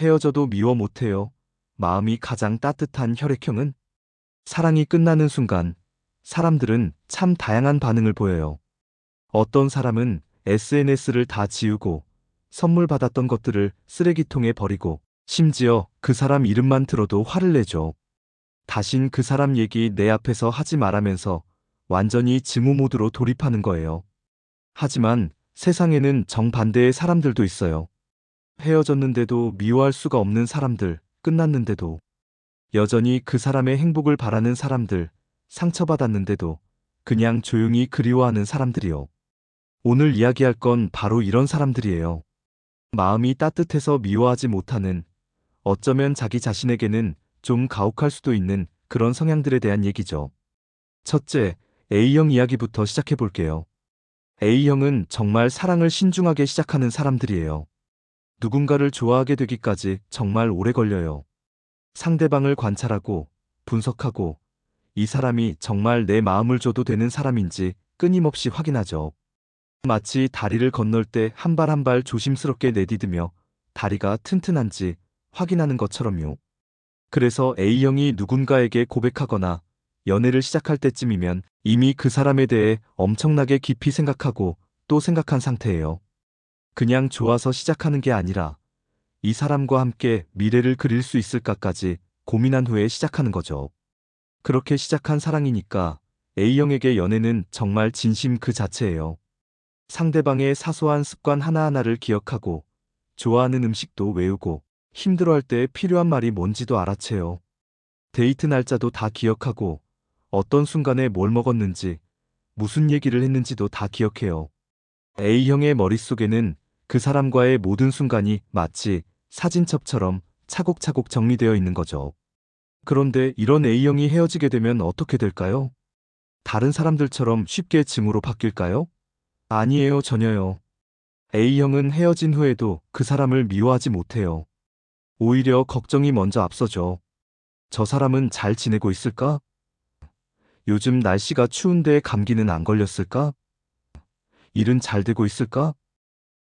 헤어져도 미워 못해요. 마음이 가장 따뜻한 혈액형은? 사랑이 끝나는 순간 사람들은 참 다양한 반응을 보여요. 어떤 사람은 SNS를 다 지우고 선물 받았던 것들을 쓰레기통에 버리고 심지어 그 사람 이름만 들어도 화를 내죠. 다신 그 사람 얘기 내 앞에서 하지 말라면서 완전히 증오 모드로 돌입하는 거예요. 하지만 세상에는 정반대의 사람들도 있어요. 헤어졌는데도 미워할 수가 없는 사람들, 끝났는데도 여전히 그 사람의 행복을 바라는 사람들, 상처받았는데도 그냥 조용히 그리워하는 사람들이요. 오늘 이야기할 건 바로 이런 사람들이에요. 마음이 따뜻해서 미워하지 못하는, 어쩌면 자기 자신에게는 좀 가혹할 수도 있는 그런 성향들에 대한 얘기죠. 첫째, A형 이야기부터 시작해 볼게요. A형은 정말 사랑을 신중하게 시작하는 사람들이에요. 누군가를 좋아하게 되기까지 정말 오래 걸려요. 상대방을 관찰하고, 분석하고, 이 사람이 정말 내 마음을 줘도 되는 사람인지 끊임없이 확인하죠. 마치 다리를 건널 때 한 발 한 발 조심스럽게 내디디며 다리가 튼튼한지 확인하는 것처럼요. 그래서 A형이 누군가에게 고백하거나 연애를 시작할 때쯤이면 이미 그 사람에 대해 엄청나게 깊이 생각하고 또 생각한 상태예요. 그냥 좋아서 시작하는 게 아니라 이 사람과 함께 미래를 그릴 수 있을까까지 고민한 후에 시작하는 거죠. 그렇게 시작한 사랑이니까 A형에게 연애는 정말 진심 그 자체예요. 상대방의 사소한 습관 하나하나를 기억하고 좋아하는 음식도 외우고 힘들어할 때 필요한 말이 뭔지도 알아채요. 데이트 날짜도 다 기억하고 어떤 순간에 뭘 먹었는지 무슨 얘기를 했는지도 다 기억해요. A형의 머릿속에는 그 사람과의 모든 순간이 마치 사진첩처럼 차곡차곡 정리되어 있는 거죠. 그런데 이런 A형이 헤어지게 되면 어떻게 될까요? 다른 사람들처럼 쉽게 증오로 바뀔까요? 아니에요, 전혀요. A형은 헤어진 후에도 그 사람을 미워하지 못해요. 오히려 걱정이 먼저 앞서죠. 저 사람은 잘 지내고 있을까? 요즘 날씨가 추운데 감기는 안 걸렸을까? 일은 잘 되고 있을까?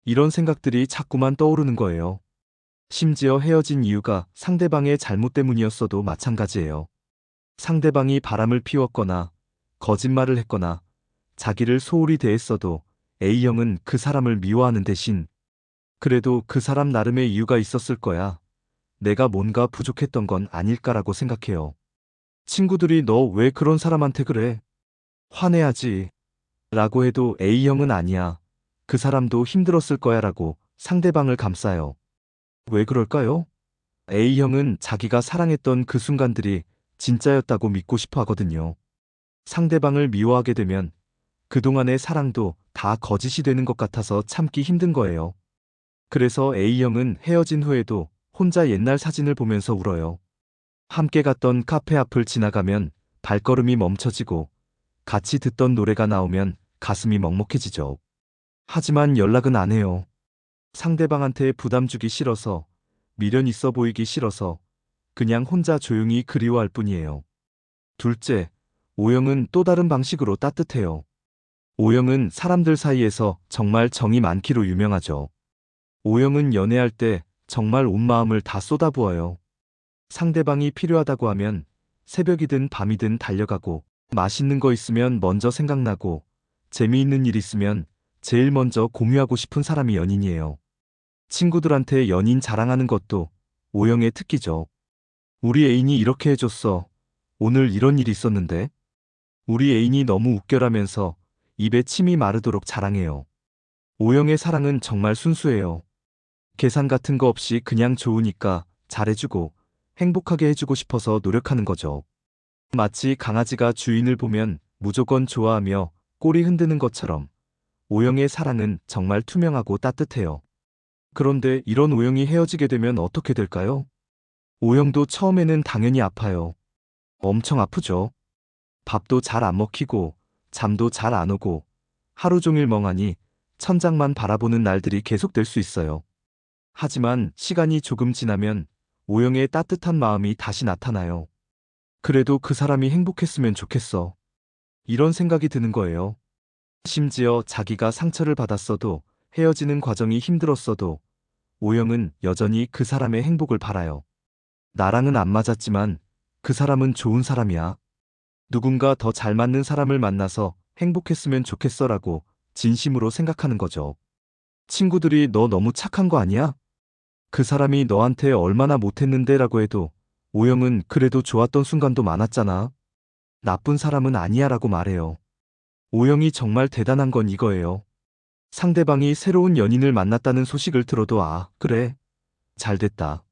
이런 생각들이 자꾸만 떠오르는 거예요. 심지어 헤어진 이유가 상대방의 잘못 때문이었어도 마찬가지예요. 상대방이 바람을 피웠거나 거짓말을 했거나 자기를 소홀히 대했어도 A형은 그 사람을 미워하는 대신 그래도 그 사람 나름의 이유가 있었을 거야. 내가 뭔가 부족했던 건 아닐까라고 생각해요. 친구들이 너 왜 그런 사람한테 그래? 화내야지. 라고 해도 A형은 아니야. 그 사람도 힘들었을 거야 라고 상대방을 감싸요. 왜 그럴까요? A형은 자기가 사랑했던 그 순간들이 진짜였다고 믿고 싶어 하거든요. 상대방을 미워하게 되면 그동안의 사랑도 다 거짓이 되는 것 같아서 참기 힘든 거예요. 그래서 A형은 헤어진 후에도 혼자 옛날 사진을 보면서 울어요. 함께 갔던 카페 앞을 지나가면 발걸음이 멈춰지고 같이 듣던 노래가 나오면 가슴이 먹먹해지죠. 하지만 연락은 안 해요. 상대방한테 부담 주기 싫어서, 미련 있어 보이기 싫어서 그냥 혼자 조용히 그리워할 뿐이에요. 둘째, O형은 또 다른 방식으로 따뜻해요. O형은 사람들 사이에서 정말 정이 많기로 유명하죠. O형은 연애할 때 정말 온 마음을 다 쏟아부어요. 상대방이 필요하다고 하면 새벽이든 밤이든 달려가고 맛있는 거 있으면 먼저 생각나고 재미있는 일 있으면 제일 먼저 공유하고 싶은 사람이 연인이에요. 친구들한테 연인 자랑하는 것도 O형의 특기죠. 우리 애인이 이렇게 해줬어. 오늘 이런 일이 있었는데. 우리 애인이 너무 웃겨라면서 입에 침이 마르도록 자랑해요. O형의 사랑은 정말 순수해요. 계산 같은 거 없이 그냥 좋으니까 잘해주고 행복하게 해주고 싶어서 노력하는 거죠. 마치 강아지가 주인을 보면 무조건 좋아하며 꼬리 흔드는 것처럼 O형의 사랑은 정말 투명하고 따뜻해요. 그런데 이런 O형이 헤어지게 되면 어떻게 될까요? O형도 처음에는 당연히 아파요. 엄청 아프죠. 밥도 잘 안 먹히고 잠도 잘 안 오고 하루 종일 멍하니 천장만 바라보는 날들이 계속될 수 있어요. 하지만 시간이 조금 지나면 O형의 따뜻한 마음이 다시 나타나요. 그래도 그 사람이 행복했으면 좋겠어. 이런 생각이 드는 거예요. 심지어 자기가 상처를 받았어도 헤어지는 과정이 힘들었어도 O형은 여전히 그 사람의 행복을 바라요. 나랑은 안 맞았지만 그 사람은 좋은 사람이야. 누군가 더 잘 맞는 사람을 만나서 행복했으면 좋겠어라고 진심으로 생각하는 거죠. 친구들이 너 너무 착한 거 아니야? 그 사람이 너한테 얼마나 못했는데라고 해도 O형은 그래도 좋았던 순간도 많았잖아. 나쁜 사람은 아니야라고 말해요. O형이 정말 대단한 건 이거예요. 상대방이 새로운 연인을 만났다는 소식을 들어도 그래. 잘 됐다.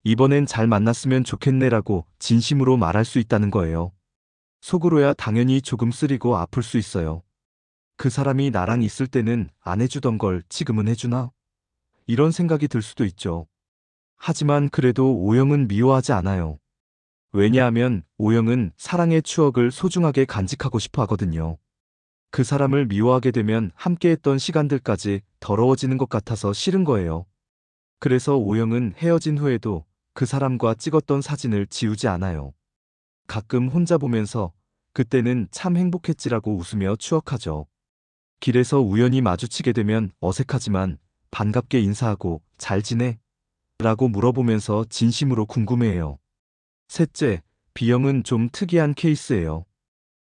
이번엔 잘 만났으면 좋겠네라고 진심으로 말할 수 있다는 거예요. 속으로야 당연히 조금 쓰리고 아플 수 있어요. 그 사람이 나랑 있을 때는 안 해주던 걸 지금은 해주나? 이런 생각이 들 수도 있죠. 하지만 그래도 O형은 미워하지 않아요. 왜냐하면 O형은 사랑의 추억을 소중하게 간직하고 싶어 하거든요. 그 사람을 미워하게 되면 함께했던 시간들까지 더러워지는 것 같아서 싫은 거예요. 그래서 O형은 헤어진 후에도 그 사람과 찍었던 사진을 지우지 않아요. 가끔 혼자 보면서 그때는 참 행복했지라고 웃으며 추억하죠. 길에서 우연히 마주치게 되면 어색하지만 반갑게 인사하고 잘 지내? 라고 물어보면서 진심으로 궁금해해요. 셋째, B형은 좀 특이한 케이스예요.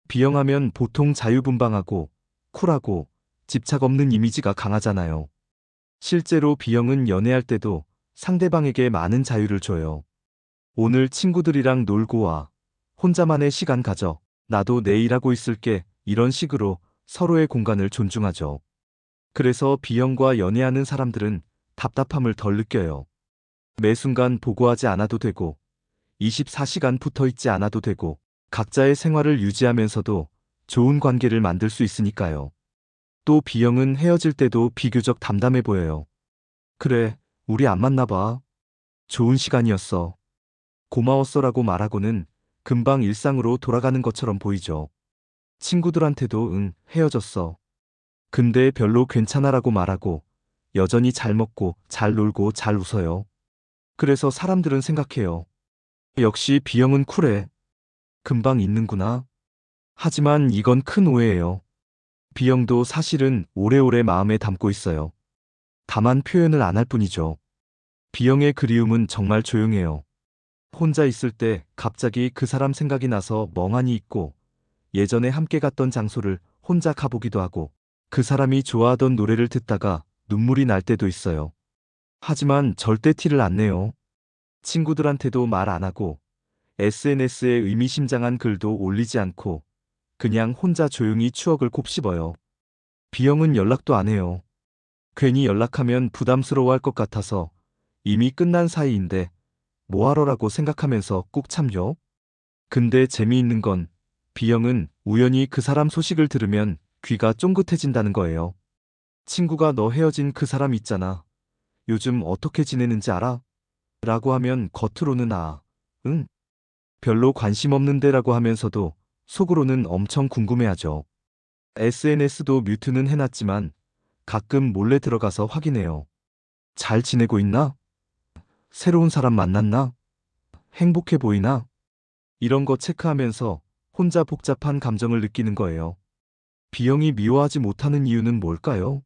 B형하면 보통 자유분방하고 쿨하고 집착 없는 이미지가 강하잖아요. 실제로 B형은 연애할 때도 상대방에게 많은 자유를 줘요. 오늘 친구들이랑 놀고 와. 혼자만의 시간 가져. 나도 내일 하고 있을게. 이런 식으로 서로의 공간을 존중하죠. 그래서 B형과 연애하는 사람들은 답답함을 덜 느껴요. 매 순간 보고하지 않아도 되고 24시간 붙어 있지 않아도 되고 각자의 생활을 유지하면서도 좋은 관계를 만들 수 있으니까요. 또 B형은 헤어질 때도 비교적 담담해 보여요. 그래, 우리 안 맞나 봐. 좋은 시간이었어. 고마웠어라고 말하고는 금방 일상으로 돌아가는 것처럼 보이죠. 친구들한테도 헤어졌어. 근데 별로 괜찮아라고 말하고 여전히 잘 먹고 잘 놀고 잘 웃어요. 그래서 사람들은 생각해요. 역시 B형은 쿨해. 금방 잊는구나. 하지만 이건 큰 오해예요. B형도 사실은 오래오래 마음에 담고 있어요. 다만 표현을 안 할 뿐이죠. B형의 그리움은 정말 조용해요. 혼자 있을 때 갑자기 그 사람 생각이 나서 멍하니 있고 예전에 함께 갔던 장소를 혼자 가보기도 하고 그 사람이 좋아하던 노래를 듣다가 눈물이 날 때도 있어요. 하지만 절대 티를 안 내요. 친구들한테도 말 안 하고 SNS에 의미심장한 글도 올리지 않고 그냥 혼자 조용히 추억을 곱씹어요. B형은 연락도 안 해요. 괜히 연락하면 부담스러워할 것 같아서 이미 끝난 사이인데 뭐하러라고 생각하면서 꾹 참죠. 근데 재미있는 건 B형은 우연히 그 사람 소식을 들으면 귀가 쫑긋해진다는 거예요. 친구가 너 헤어진 그 사람 있잖아. 요즘 어떻게 지내는지 알아? 라고 하면 겉으로는 응. 별로 관심 없는데라고 하면서도 속으로는 엄청 궁금해하죠. SNS도 뮤트는 해놨지만 가끔 몰래 들어가서 확인해요. 잘 지내고 있나? 새로운 사람 만났나? 행복해 보이나? 이런 거 체크하면서 혼자 복잡한 감정을 느끼는 거예요. B형이 미워하지 못하는 이유는 뭘까요?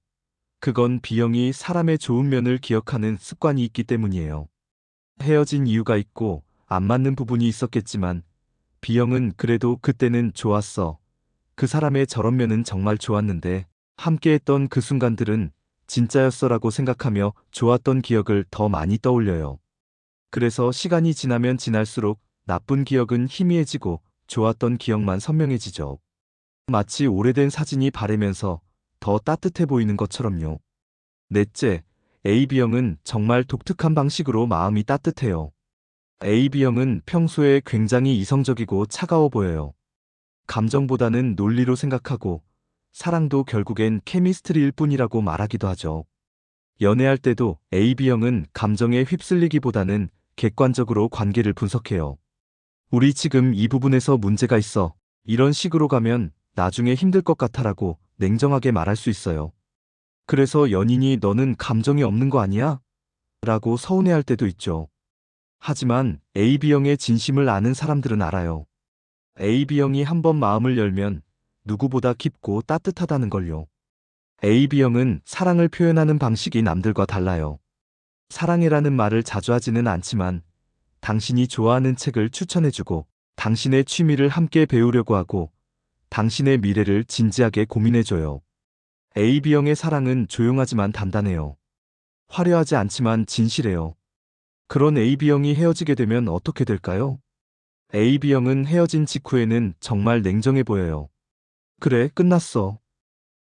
그건 B형이 사람의 좋은 면을 기억하는 습관이 있기 때문이에요. 헤어진 이유가 있고 안 맞는 부분이 있었겠지만 B형은 그래도 그때는 좋았어. 그 사람의 저런 면은 정말 좋았는데 함께했던 그 순간들은 진짜였어라고 생각하며 좋았던 기억을 더 많이 떠올려요. 그래서 시간이 지나면 지날수록 나쁜 기억은 희미해지고 좋았던 기억만 선명해지죠. 마치 오래된 사진이 바래면서 더 따뜻해 보이는 것처럼요. 넷째, AB형은 정말 독특한 방식으로 마음이 따뜻해요. AB형은 평소에 굉장히 이성적이고 차가워 보여요. 감정보다는 논리로 생각하고 사랑도 결국엔 케미스트리일 뿐이라고 말하기도 하죠. 연애할 때도 AB형은 감정에 휩쓸리기보다는 객관적으로 관계를 분석해요. 우리 지금 이 부분에서 문제가 있어. 이런 식으로 가면 나중에 힘들 것 같아라고 냉정하게 말할 수 있어요. 그래서 연인이 너는 감정이 없는 거 아니야? 라고 서운해할 때도 있죠. 하지만 AB형의 진심을 아는 사람들은 알아요. AB형이 한번 마음을 열면 누구보다 깊고 따뜻하다는 걸요. AB형은 사랑을 표현하는 방식이 남들과 달라요. 사랑해라는 말을 자주 하지는 않지만 당신이 좋아하는 책을 추천해주고 당신의 취미를 함께 배우려고 하고 당신의 미래를 진지하게 고민해줘요. AB형의 사랑은 조용하지만 단단해요. 화려하지 않지만 진실해요. 그런 AB형이 헤어지게 되면 어떻게 될까요? AB형은 헤어진 직후에는 정말 냉정해 보여요. 그래, 끝났어.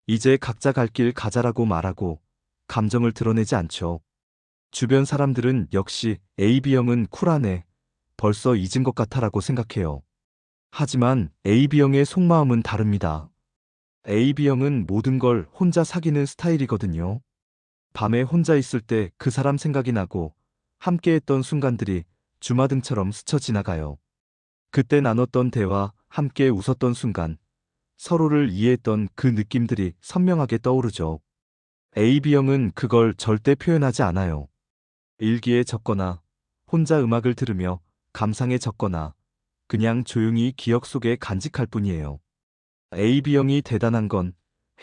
이제 각자 갈 길 가자라고 말하고 감정을 드러내지 않죠. 주변 사람들은 역시 AB형은 쿨하네. 벌써 잊은 것 같아라고 생각해요. 하지만 AB형의 속마음은 다릅니다. AB형은 모든 걸 혼자 사귀는 스타일이거든요. 밤에 혼자 있을 때 그 사람 생각이 나고 함께했던 순간들이 주마등처럼 스쳐 지나가요. 그때 나눴던 대화, 함께 웃었던 순간, 서로를 이해했던 그 느낌들이 선명하게 떠오르죠. AB형은 그걸 절대 표현하지 않아요. 일기에 적거나 혼자 음악을 들으며 감상에 적거나 그냥 조용히 기억 속에 간직할 뿐이에요. AB형이 대단한 건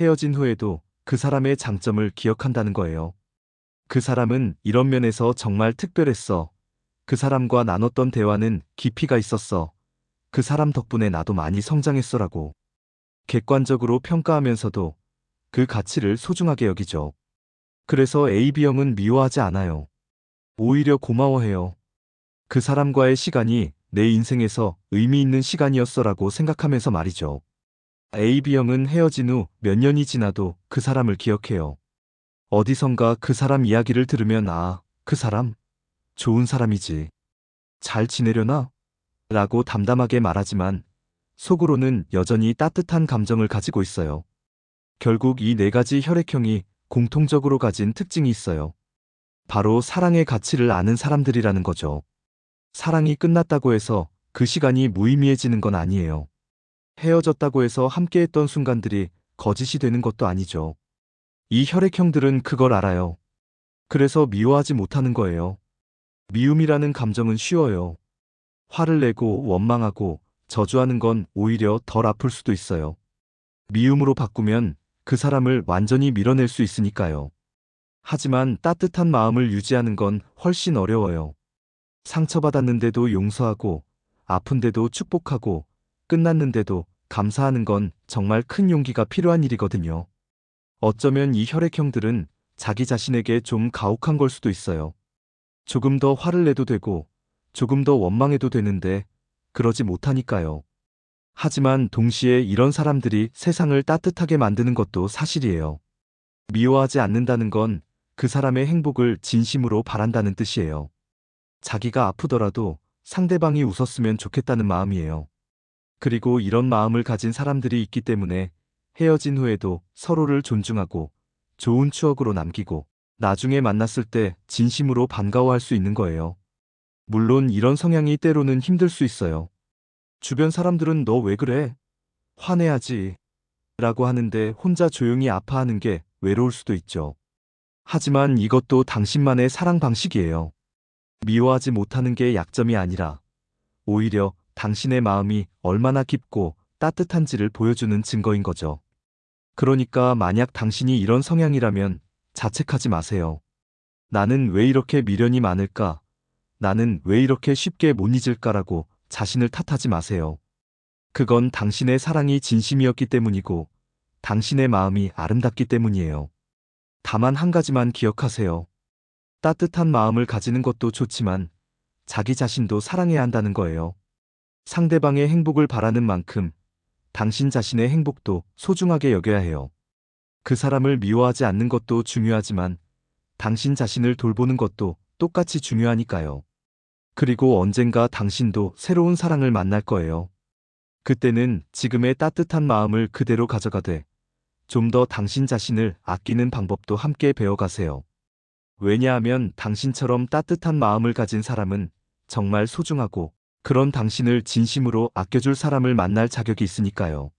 헤어진 후에도 그 사람의 장점을 기억한다는 거예요. 그 사람은 이런 면에서 정말 특별했어. 그 사람과 나눴던 대화는 깊이가 있었어. 그 사람 덕분에 나도 많이 성장했어라고. 객관적으로 평가하면서도 그 가치를 소중하게 여기죠. 그래서 AB형은 미워하지 않아요. 오히려 고마워해요. 그 사람과의 시간이 내 인생에서 의미 있는 시간이었어라고 생각하면서 말이죠. AB형은 헤어진 후 몇 년이 지나도 그 사람을 기억해요. 어디선가 그 사람 이야기를 들으면 아, 그 사람? 좋은 사람이지. 잘 지내려나? 라고 담담하게 말하지만 속으로는 여전히 따뜻한 감정을 가지고 있어요. 결국 이 네 가지 혈액형이 공통적으로 가진 특징이 있어요. 바로 사랑의 가치를 아는 사람들이라는 거죠. 사랑이 끝났다고 해서 그 시간이 무의미해지는 건 아니에요. 헤어졌다고 해서 함께했던 순간들이 거짓이 되는 것도 아니죠. 이 혈액형들은 그걸 알아요. 그래서 미워하지 못하는 거예요. 미움이라는 감정은 쉬워요. 화를 내고 원망하고 저주하는 건 오히려 덜 아플 수도 있어요. 미움으로 바꾸면 그 사람을 완전히 밀어낼 수 있으니까요. 하지만 따뜻한 마음을 유지하는 건 훨씬 어려워요. 상처받았는데도 용서하고, 아픈데도 축복하고, 끝났는데도 감사하는 건 정말 큰 용기가 필요한 일이거든요. 어쩌면 이 혈액형들은 자기 자신에게 좀 가혹한 걸 수도 있어요. 조금 더 화를 내도 되고, 조금 더 원망해도 되는데, 그러지 못하니까요. 하지만 동시에 이런 사람들이 세상을 따뜻하게 만드는 것도 사실이에요. 미워하지 않는다는 건 그 사람의 행복을 진심으로 바란다는 뜻이에요. 자기가 아프더라도 상대방이 웃었으면 좋겠다는 마음이에요. 그리고 이런 마음을 가진 사람들이 있기 때문에 헤어진 후에도 서로를 존중하고 좋은 추억으로 남기고 나중에 만났을 때 진심으로 반가워할 수 있는 거예요. 물론 이런 성향이 때로는 힘들 수 있어요. 주변 사람들은 너 왜 그래? 화내야지. 라고 하는데 혼자 조용히 아파하는 게 외로울 수도 있죠. 하지만 이것도 당신만의 사랑 방식이에요. 미워하지 못하는 게 약점이 아니라 오히려 당신의 마음이 얼마나 깊고 따뜻한지를 보여주는 증거인 거죠. 그러니까 만약 당신이 이런 성향이라면 자책하지 마세요. 나는 왜 이렇게 미련이 많을까? 나는 왜 이렇게 쉽게 못 잊을까라고 자신을 탓하지 마세요. 그건 당신의 사랑이 진심이었기 때문이고 당신의 마음이 아름답기 때문이에요. 다만 한 가지만 기억하세요. 따뜻한 마음을 가지는 것도 좋지만 자기 자신도 사랑해야 한다는 거예요. 상대방의 행복을 바라는 만큼 당신 자신의 행복도 소중하게 여겨야 해요. 그 사람을 미워하지 않는 것도 중요하지만 당신 자신을 돌보는 것도 똑같이 중요하니까요. 그리고 언젠가 당신도 새로운 사랑을 만날 거예요. 그때는 지금의 따뜻한 마음을 그대로 가져가되 좀 더 당신 자신을 아끼는 방법도 함께 배워가세요. 왜냐하면 당신처럼 따뜻한 마음을 가진 사람은 정말 소중하고 그런 당신을 진심으로 아껴줄 사람을 만날 자격이 있으니까요.